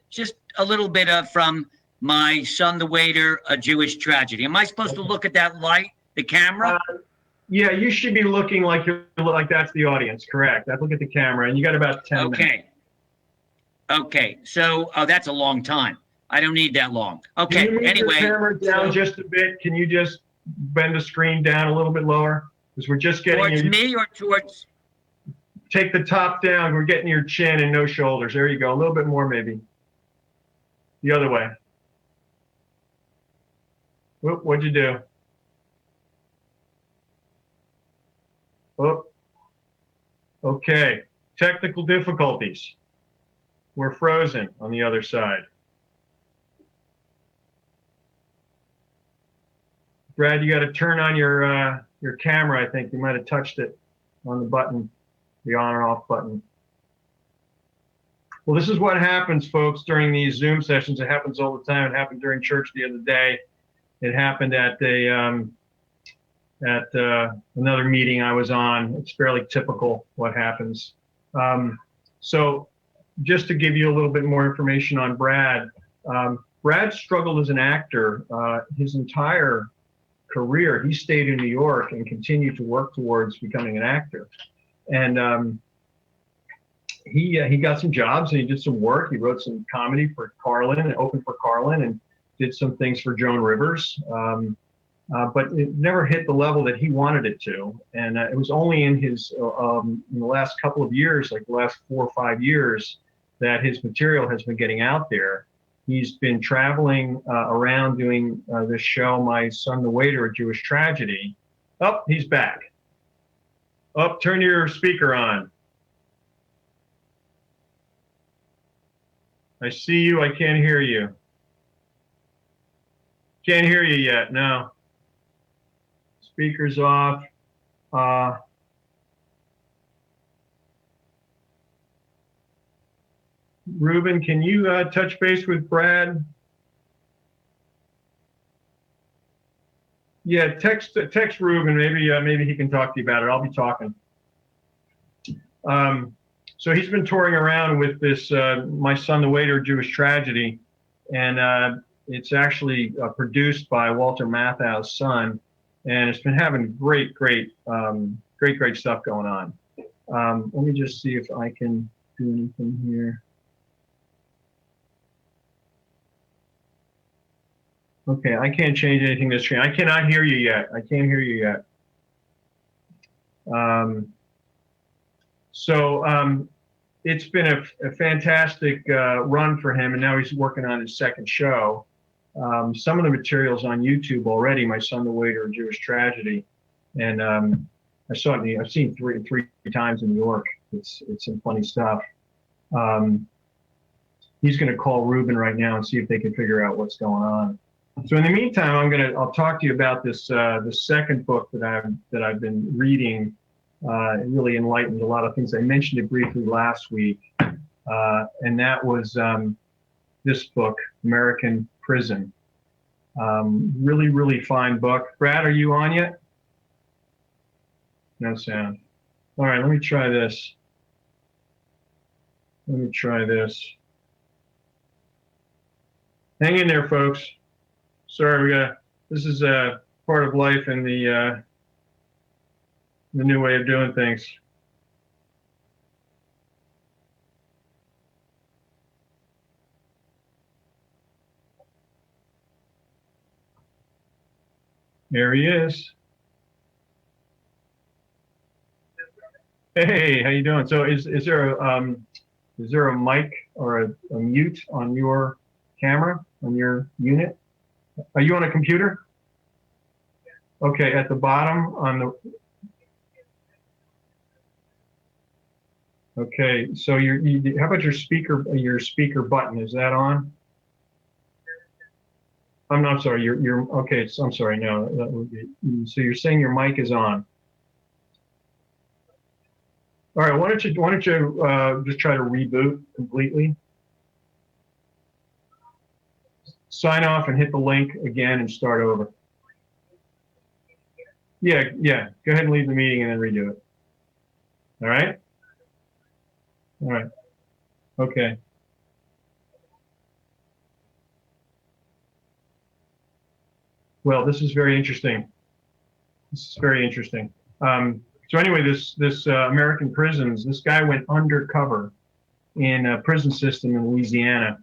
just a little bit from My Son the Waiter, A Jewish Tragedy. Am I supposed to look at that light, the camera? Yeah, you should be looking like that's the audience. Correct. I look at the camera, and you got about 10 minutes. Okay. So that's a long time. I don't need that long. Okay. Can you move your camera down just a bit? Can you just bend the screen down a little bit lower? Because we're just getting towards me or towards. Take the top down. We're getting your chin and no shoulders. There you go. A little bit more, maybe. The other way. Whoop, what'd you do? Whoop. Okay. Technical difficulties. We're frozen on the other side. Brad, you got to turn on your camera. I think you might have touched it on the button, the on and off button. Well, this is what happens, folks, during these Zoom sessions. It happens all the time. It happened during church the other day. It happened at at another meeting I was on. It's fairly typical what happens. So just to give you a little bit more information on Brad, Brad struggled as an actor his entire career. He stayed in New York and continued to work towards becoming an actor. And he got some jobs and he did some work. He wrote some comedy for Carlin and opened for Carlin and did some things for Joan Rivers. But it never hit the level that he wanted it to. And it was only in his in the last couple of years, like the last 4 or 5 years, that his material has been getting out there. He's been traveling around doing this show, My Son the Waiter, A Jewish Tragedy. Oh, he's back. Oh, turn your speaker on. I see you, I can't hear you. Can't hear you yet, no. Speaker's off. Ruben, can you touch base with Brad? Yeah, text Ruben. Maybe he can talk to you about it. I'll be talking. So he's been touring around with this My Son the Waiter, Jewish Tragedy, and it's actually produced by Walter Matthau's son, and it's been having great stuff going on. Let me just see if I can do anything here. Okay, I can't change anything this screen. I cannot hear you yet. I can't hear you yet. It's been a fantastic run for him, and now he's working on his second show. Some of the materials on YouTube already. My Son the Waiter, A Jewish Tragedy, and I saw it. I've seen three times in New York. It's some funny stuff. He's going to call Ruben right now and see if they can figure out what's going on. So in the meantime, I'll talk to you about this the second book that I've been reading. It really enlightened a lot of things. I mentioned it briefly last week, and that was this book, American Prison. Really fine book. Brad, are you on yet? No sound. All right, let me try this. Hang in there, folks. Sorry, this is part of life and the new way of doing things. There he is. Hey, how you doing? So is there a mic or a mute on your camera, on your unit? Are you on a computer? Okay, at the bottom on the. Okay, so how about your speaker button? Is that on? I'm sorry. Okay. I'm sorry. No, that would be. So you're saying your mic is on. All right. Why don't you just try to reboot completely? Sign off and hit the link again and start over. Yeah. Go ahead and leave the meeting and then redo it. All right. All right. Okay. Well, this is very interesting. So anyway, this American prisons, this guy went undercover in a prison system in Louisiana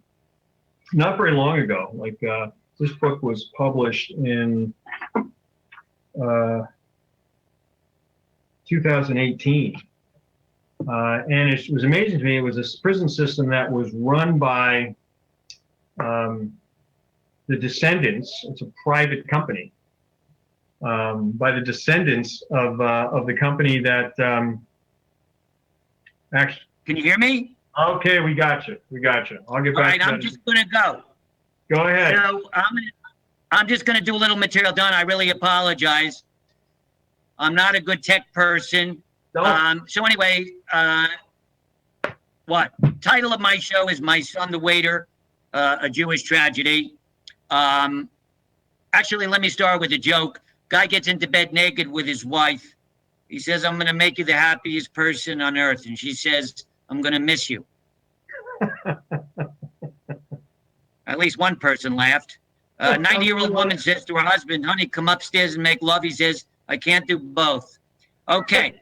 not very long ago. Like this book was published in 2018. And it was amazing to me. It was a prison system that was run by the descendants. It's a private company by the descendants of the company that actually. Can you hear me? Okay, we got you. I'll get back. All right, to I'm that. just going to go. Go ahead. So I'm just going to do a little material. Don, I really apologize. I'm not a good tech person. So anyway, title of my show is My Son the Waiter, A Jewish Tragedy. Actually, let me start with a joke. Guy gets into bed naked with his wife. He says, I'm going to make you the happiest person on earth. And she says, I'm going to miss you. At least one person laughed. A 90-year-old woman says to her husband, honey, come upstairs and make love. He says, I can't do both. Okay.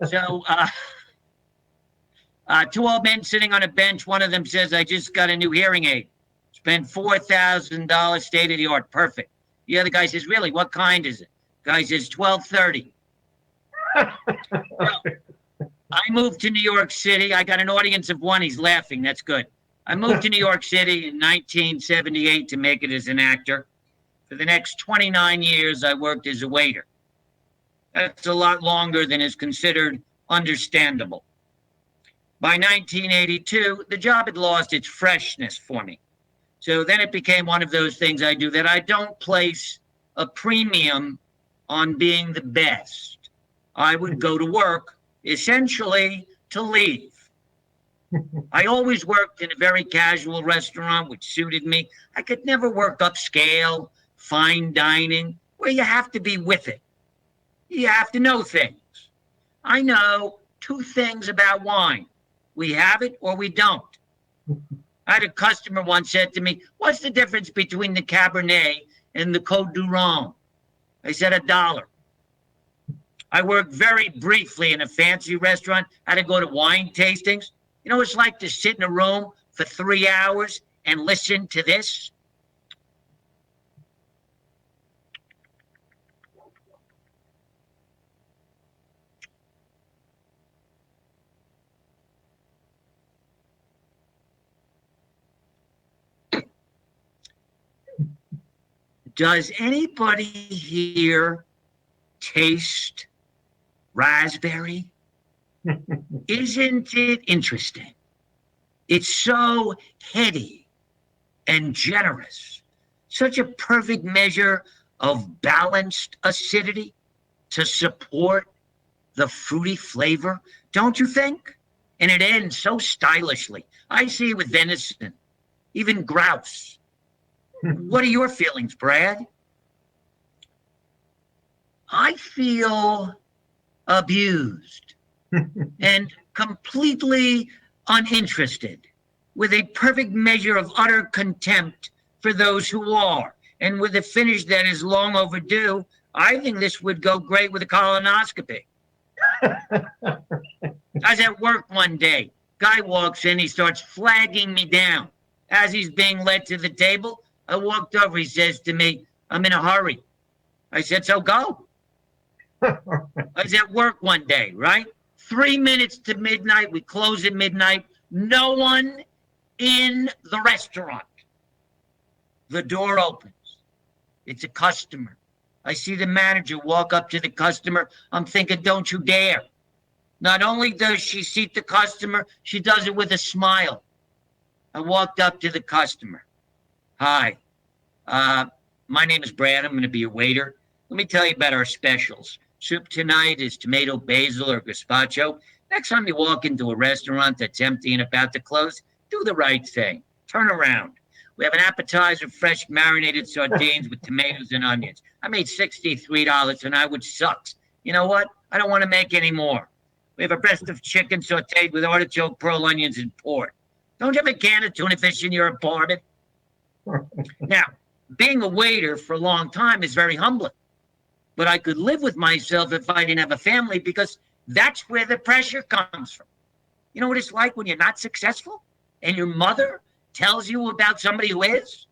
So, two old men sitting on a bench. One of them says, I just got a new hearing aid. Spent $4,000, state of the art. Perfect. The other guy says, really, what kind is it? Guy says, 1230. Well, I moved to New York City. I got an audience of one. He's laughing. That's good. I moved to New York City in 1978 to make it as an actor. For the next 29 years, I worked as a waiter. That's a lot longer than is considered understandable. By 1982, the job had lost its freshness for me. So then it became one of those things I do that I don't place a premium on being the best. I would go to work essentially to leave. I always worked in a very casual restaurant, which suited me. I could never work upscale, fine dining, where you have to be with it. You have to know things. I know two things about wine. We have it or we don't. I had a customer once said to me, what's the difference between the Cabernet and the Côte du Rhône? I said, $1. I worked very briefly in a fancy restaurant. I had to go to wine tastings. You know what it's like to sit in a room for 3 hours and listen to this? Does anybody here taste raspberry? Isn't it interesting? It's so heady and generous. Such a perfect measure of balanced acidity to support the fruity flavor, don't you think? And it ends so stylishly. I see it with venison, even grouse. What are your feelings, Brad? I feel abused and completely uninterested, with a perfect measure of utter contempt for those who are. And with a finish that is long overdue, I think this would go great with a colonoscopy. I was at work one day. Guy walks in, he starts flagging me down. As he's being led to the table, I walked over, he says to me, I'm in a hurry. I said, so go. I was at work one day, right? 3 minutes to midnight. We close at midnight. No one in the restaurant. The door opens. It's a customer. I see the manager walk up to the customer. I'm thinking, don't you dare. Not only does she seat the customer, she does it with a smile. I walked up to the customer. Hi, my name is Brad. I'm going to be your waiter. Let me tell you about our specials. Soup tonight is tomato, basil, or gazpacho. Next time you walk into a restaurant that's empty and about to close, do the right thing. Turn around. We have an appetizer, fresh marinated sardines with tomatoes and onions. I made $63 tonight, which sucks. You know what? I don't want to make any more. We have a breast of chicken sauteed with artichoke, pearl onions, and pork. Don't you have a can of tuna fish in your apartment? Now, being a waiter for a long time is very humbling. But I could live with myself if I didn't have a family, because that's where the pressure comes from. You know what it's like when you're not successful and your mother tells you about somebody who is?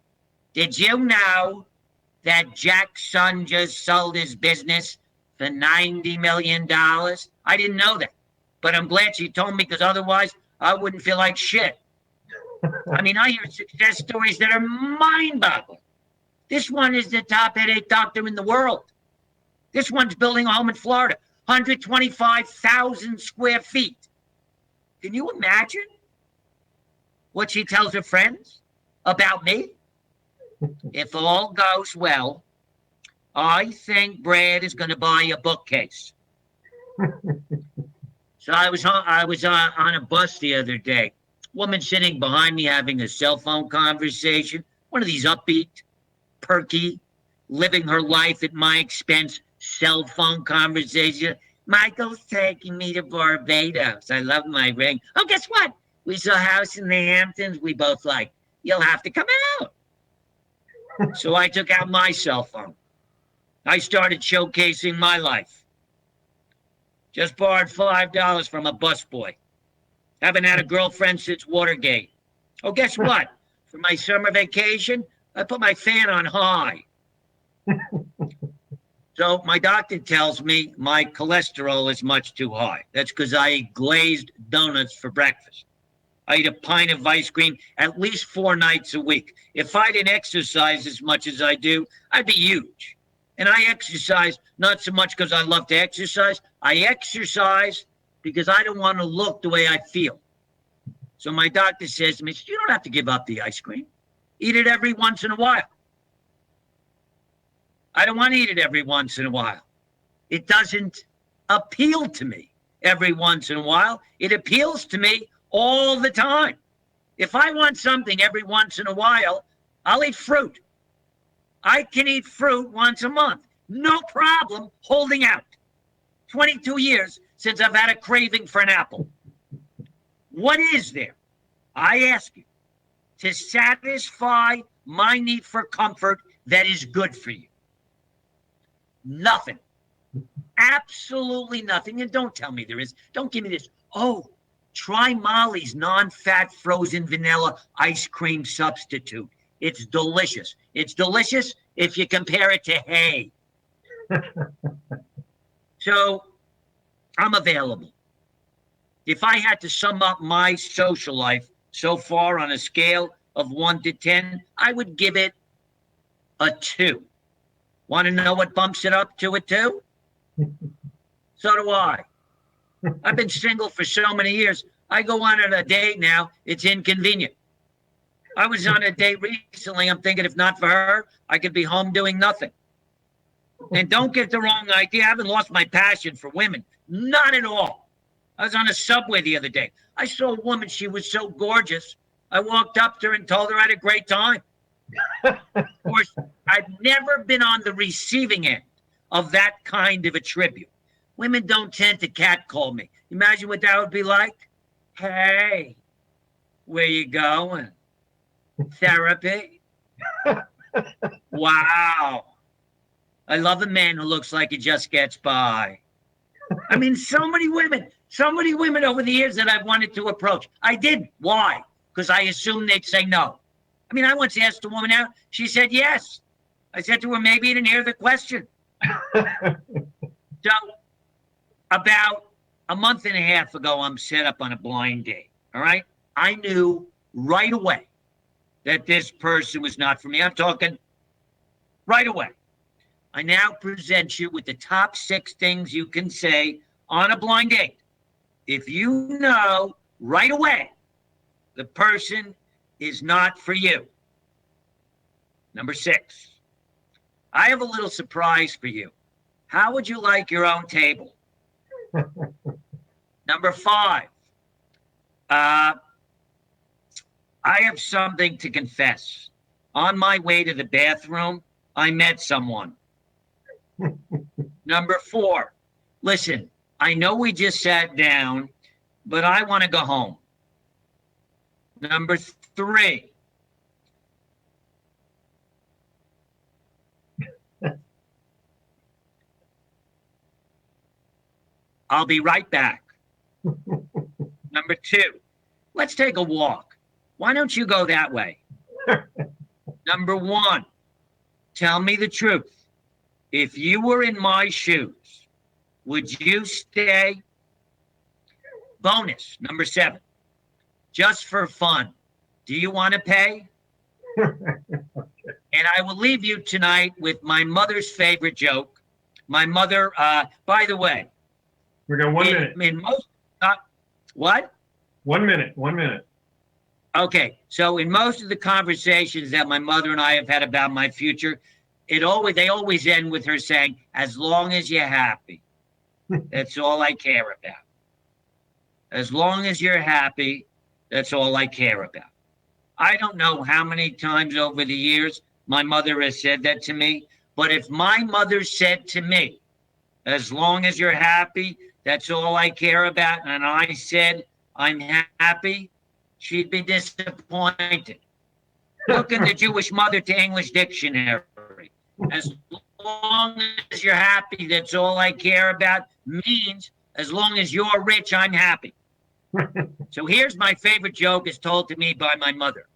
Did you know that Jack's son just sold his business for $90 million? I didn't know that, but I'm glad she told me, because otherwise I wouldn't feel like shit. I mean, I hear success stories that are mind-boggling. This one is the top headache doctor in the world. This one's building a home in Florida, 125,000 square feet. Can you imagine what she tells her friends about me? If all goes well, I think Brad is going to buy a bookcase. So I was on a bus the other day. Woman sitting behind me having a cell phone conversation. One of these upbeat, perky, living her life at my expense, cell phone conversation. Michael's taking me to Barbados. I love my ring. Oh, guess what? We saw a house in the Hamptons. We both like, you'll have to come out. So I took out my cell phone. I started showcasing my life. Just borrowed $5 from a busboy. Haven't had a girlfriend since Watergate. Oh, guess what? For my summer vacation, I put my fan on high. So my doctor tells me my cholesterol is much too high. That's because I eat glazed donuts for breakfast. I eat a pint of ice cream at least 4 nights a week. If I didn't exercise as much as I do, I'd be huge. And I exercise not so much because I love to exercise. I exercise because I don't want to look the way I feel. So my doctor says to me, you don't have to give up the ice cream. Eat it every once in a while. I don't want to eat it every once in a while. It doesn't appeal to me every once in a while. It appeals to me all the time. If I want something every once in a while, I'll eat fruit. I can eat fruit once a month. No problem holding out. 22 years since I've had a craving for an apple. What is there, I ask you, to satisfy my need for comfort that is good for you? Nothing. Absolutely nothing. And don't tell me there is. Don't give me this. Oh, try Molly's non-fat frozen vanilla ice cream substitute. It's delicious. It's delicious if you compare it to hay. So I'm available. If I had to sum up my social life so far on a scale of 1 to 10, I would give it a 2. Want to know what bumps it up to a 2? So do I. I've been single for so many years. I go on a date now. It's inconvenient. I was on a date recently. I'm thinking if not for her, I could be home doing nothing. And don't get the wrong idea. I haven't lost my passion for women. Not at all. I was on a subway the other day. I saw a woman. She was so gorgeous. I walked up to her and told her I had a great time. Of course, I've never been on the receiving end of that kind of a tribute. Women don't tend to catcall me. Imagine what that would be like. Hey, where you going? Therapy? Wow. I love a man who looks like he just gets by. I mean, so many women over the years that I've wanted to approach. I didn't. Why? Because I assumed they'd say no. I mean, I once asked a woman out. She said yes. I said to her, maybe you didn't hear the question. So about a month and a half ago, I'm set up on a blind date. All right. I knew right away that this person was not for me. I'm talking right away. I now present you with the top 6 things you can say on a blind date. If you know right away the person is not for you. Number 6, I have a little surprise for you. How would you like your own table? Number 5, I have something to confess. On my way to the bathroom, I met someone. Number 4, listen, I know we just sat down, but I want to go home. Number 3, I'll be right back. Number 2, let's take a walk. Why don't you go that way? Number 1, tell me the truth. If you were in my shoes, would you stay? Bonus, number 7, just for fun. Do you want to pay? And I will leave you tonight with my mother's favorite joke. My mother, by the way. We got 1 minute. In most, what? 1 minute. 1 minute. Okay, so in most of the conversations that my mother and I have had about my future, they always end with her saying, as long as you're happy, that's all I care about. As long as you're happy, that's all I care about. I don't know how many times over the years my mother has said that to me, But if my mother said to me, as long as you're happy, that's all I care about, and I said, I'm happy, she'd be disappointed. Look in the Jewish Mother to English Dictionary. As long as you're happy, that's all I care about, means as long as you're rich, I'm happy. So here's my favorite joke, is told to me by my mother.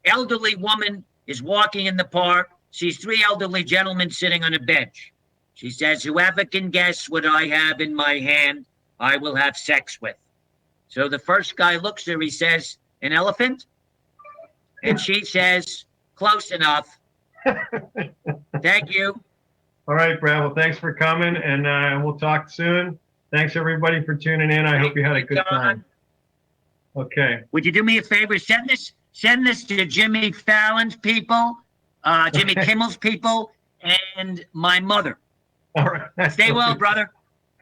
Elderly woman is walking in the park, sees three elderly gentlemen sitting on a bench. She says, whoever can guess what I have in my hand, I will have sex with. So the first guy looks at her, he says, an elephant? And she says, close enough. Thank you. All right, Brad. Well, thanks for coming, and we'll talk soon. Thanks, everybody, for tuning in. I hope you had a good time. Okay. Would you do me a favor? Send this to Jimmy Fallon's people, Jimmy Kimmel's people, and my mother. All right. Stay well, brother.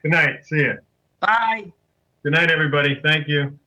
Good night. See you. Bye. Good night, everybody. Thank you.